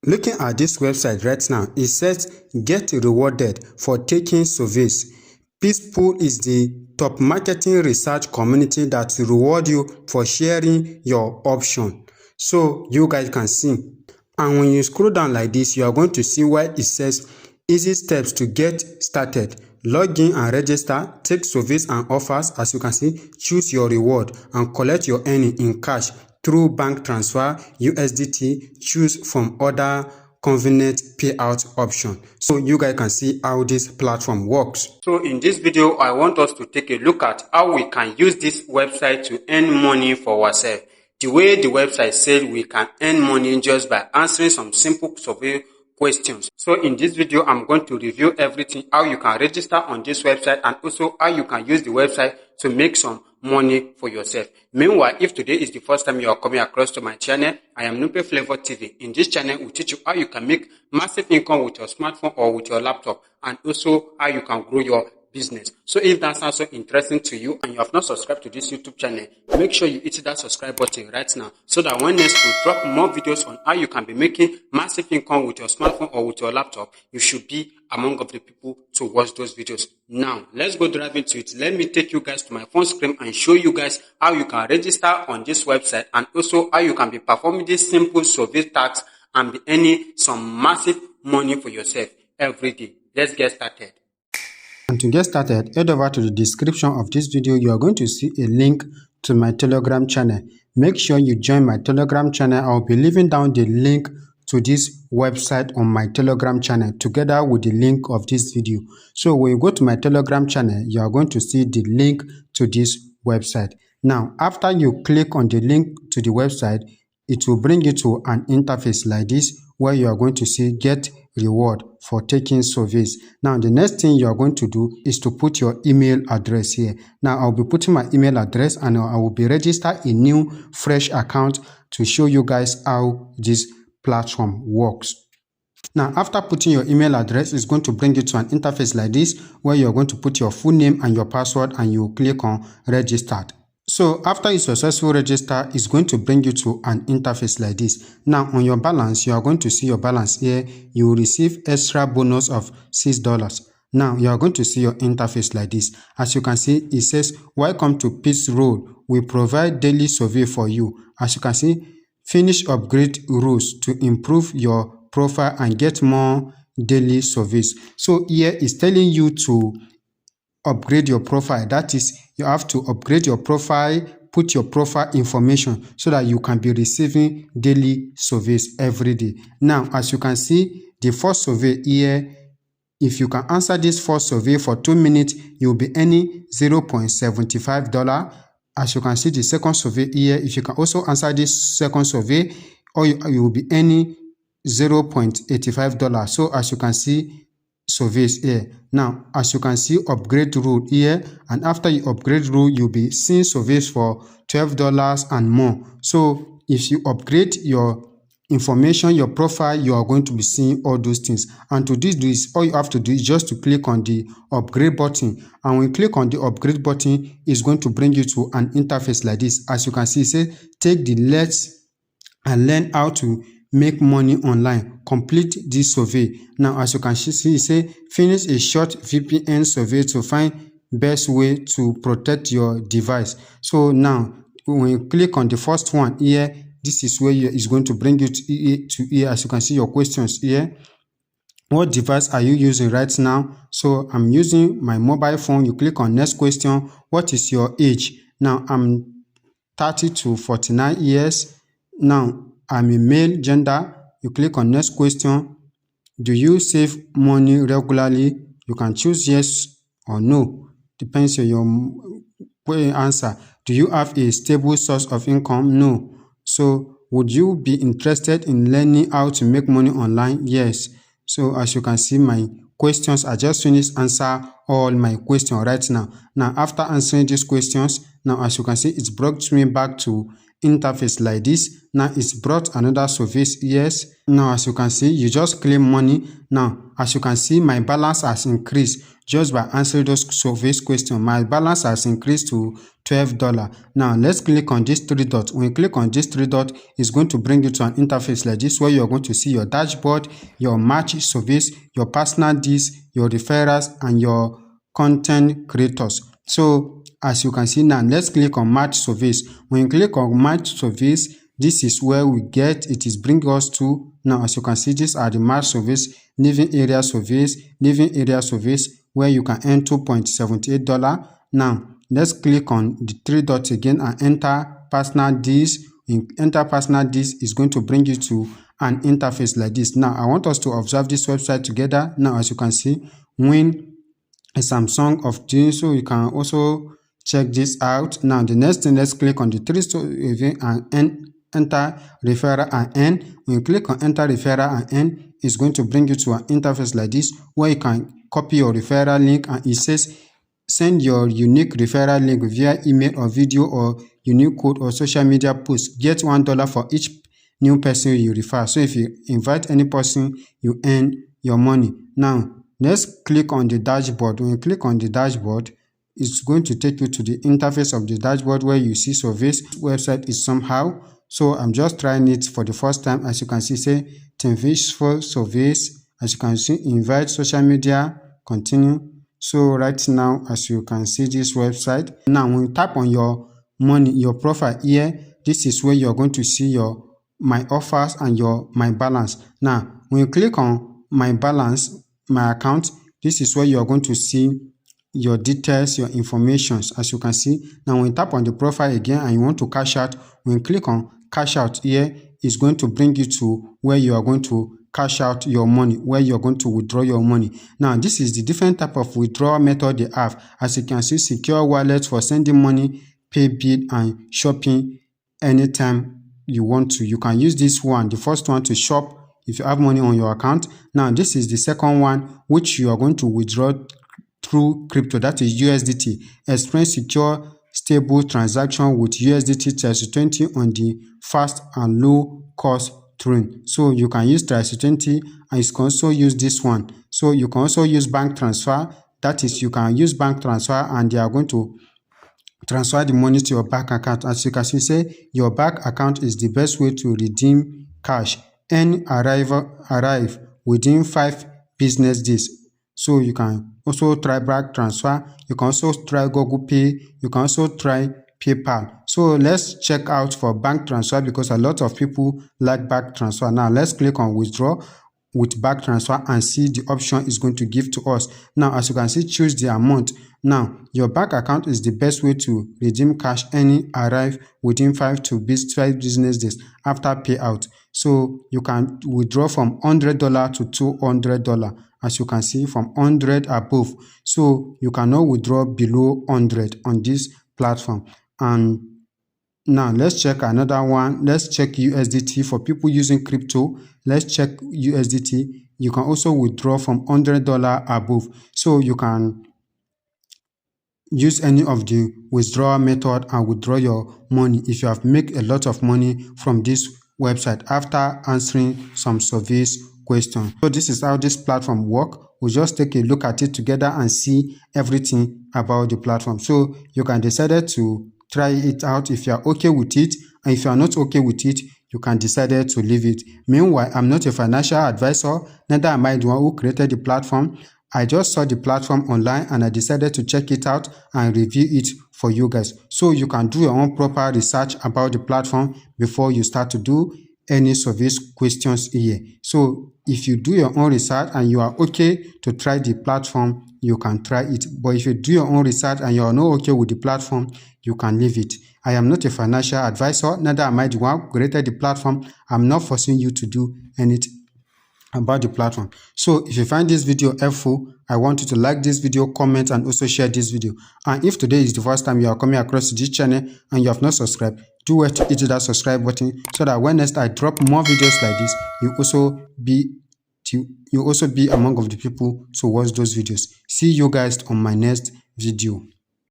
Looking at this website right now, it says get rewarded for taking surveys. Peaceful is the top marketing research community that reward you for sharing your option. So you guys can see. And when you scroll down like this, you are going to see where it says easy steps to get started. Log in and register, take surveys and offers. As you can see, choose your reward and collect your earning in cash through bank transfer, USDT, choose from other convenient payout option. So you guys can see how this platform works. So in this video, I want us to take a look at how we can use this website to earn money for ourselves. The way the website said we can earn money just by answering some simple survey questions. So in this video, I'm going to review everything, how you can register on this website and also how you can use the website to make some money for yourself. Meanwhile, if today is the first time you are coming across to my channel, I am Nupeflaver TV. In this channel, we teach you how you can make massive income with your smartphone or with your laptop, and also how you can grow your business. So if that sounds so interesting to you and you have not subscribed to this YouTube channel, make sure you hit that subscribe button right now so that when next we drop more videos on how you can be making massive income with your smartphone or with your laptop, you should be among of the people to watch those videos. Now, let's go dive into it. Let me take you guys to my phone screen and show you guys how you can register on this website and also how you can be performing this simple survey tasks and be earning some massive money for yourself every day. Let's get started. And to get started, head over to the description of this video. You are going to see a link to my Telegram channel. Make sure you join my Telegram channel. I'll be leaving down the link to this website on my Telegram channel together with the link of this video. So when you go to my Telegram channel, you are going to see the link to this website. Now, after you click on the link to the website, it will bring you to an interface like this where you are going to see get reward for taking surveys. Now, the next thing you are going to do is to put your email address here. Now, I'll be putting my email address and I will be register a new fresh account to show you guys how this platform works. Now, after putting your email address, it's going to bring you to an interface like this where you're going to put your full name and your password and you click on registered. So after you successfully register, it's going to bring you to an interface like this. Now on your balance, you are going to see your balance here. You will receive extra bonus of $6. Now you are going to see your interface like this. As you can see, it says, welcome to Peace Road. We provide daily survey for you. As you can see, finish upgrade rules to improve your profile and get more daily surveys. So here is telling you to upgrade your profile. That is, you have to upgrade your profile, put your profile information so that you can be receiving daily surveys every day. Now, as you can see, the first survey here, if you can answer this first survey for 2 minutes, you'll be earning $0.75. As you can see, the second survey here, if you can also answer this second survey, or you will be earning $0.85. So as you can see, surveys here. Now, as you can see, upgrade rule here, and after you upgrade rule, you'll be seeing surveys for $12 and more. So if you upgrade your information, your profile, you are going to be seeing all those things. And to do this, all you have to do is just to click on the upgrade button. And when you click on the upgrade button, it's going to bring you to an interface like this. As you can see, it says take the let's and learn how to make money online. Complete this survey. Now, as you can see, say finish a short VPN survey to find best way to protect your device. So now, when you click on the first one here, this is where it's going to bring you to here. As you can see, your questions here. What device are you using right now? So I'm using my mobile phone. You click on next question. What is your age? Now I'm 30 to 49 years. Now I'm a male gender. You click on next question. Do you save money regularly? You can choose yes or no. Depends on your answer. Do you have a stable source of income? No. So would you be interested in learning how to make money online? Yes. So as you can see, my questions, I just finished answer all my questions right now. Now after answering these questions, now as you can see, it's brought me back to interface like this. Now it's brought another service. Yes, now as you can see, you just claim money. Now as you can see, my balance has increased just by answering those service questions. My balance has increased to $12. Now let's click on these three dots. When you click on this three dots, it's going to bring you to an interface like this, where you're going to see your dashboard, your match service, your personal deals, your referrals, and your content creators. So as you can see now, let's click on match service. When you click on match service, this is where we get it is bringing us to. Now as you can see, these are the match service, living area service, where you can earn $2.78. Now let's click on the three dots again and enter personal deals. In enter personal deals, is going to bring you to an interface like this. Now I want us to observe this website together. Now as you can see, win a Samsung of this, so you can also check this out. Now the next thing, let's click on the three event and enter referral and earn. When you click on enter referral and earn, it's going to bring you to an interface like this, where you can copy your referral link, and it says send your unique referral link via email or video or unique code or social media post. Get $1 for each new person you refer. So if you invite any person, you earn your money. Now let's click on the dashboard. When you click on the dashboard, it's going to take you to the interface of the dashboard, where you see service. Website is somehow. So I'm just trying it for the first time. As you can see, say for service. As you can see, invite social media, continue. So right now, as you can see this website. Now when you tap on your money, your profile here, this is where you're going to see your my offers and your my balance. Now when you click on my balance, my account, this is where you're going to see your details, your informations. As you can see, now when you tap on the profile again and you want to cash out, when you click on cash out here, it's going to bring you to where you are going to cash out your money, where you're going to withdraw your money. Now this is the different type of withdrawal method they have. As you can see, secure wallet for sending money, pay bill, and shopping anytime you want to. You can use this one, the first one, to shop if you have money on your account. Now this is the second one, which you are going to withdraw through crypto, that is USDT. Experience secure stable transaction with USDT 3020 on the fast and low cost train. So you can use 3020, and you can also use this one. So you can also use bank transfer. That is, you can use bank transfer, and they are going to transfer the money to your bank account. As you can see, say your bank account is the best way to redeem cash and arrive within 5 business days. So you can also try bank transfer. You can also try Google Pay. You can also try PayPal. So let's check out for bank transfer, because a lot of people like bank transfer. Now let's click on withdraw with bank transfer and see the option is going to give to us. Now as you can see, choose the amount. Now your bank account is the best way to redeem cash any arrive within 5 business days after payout. So you can withdraw from $100 to $200, as you can see, from 100 above. So you cannot withdraw below 100 on this platform. And now let's check another one. Let's check USDT for people using crypto. Let's check USDT. You can also withdraw from $100 above. So you can use any of the withdrawal method and withdraw your money if you have made a lot of money from this website after answering some service questions. So this is how this platform works. We'll just take a look at it together and see everything about the platform. So you can decide to try it out if you are okay with it, and if you are not okay with it, you can decide to leave it. Meanwhile, I'm not a financial advisor, neither am I the one who created the platform. I just saw the platform online and I decided to check it out and review it for you guys. So you can do your own proper research about the platform before you start to do any service questions here. So if you do your own research and you are okay to try the platform, you can try it. But if you do your own research and you are not okay with the platform, you can leave it. I am not a financial advisor, neither am I the one who created the platform. I'm not forcing you to do anything about the platform. So if you find this video helpful, I want you to like this video, comment, and also share this video. And if today is the first time you are coming across this channel and you have not subscribed, do well to hit that subscribe button so that when next I drop more videos like this, you also be among of the people to watch those videos. See you guys on my next video.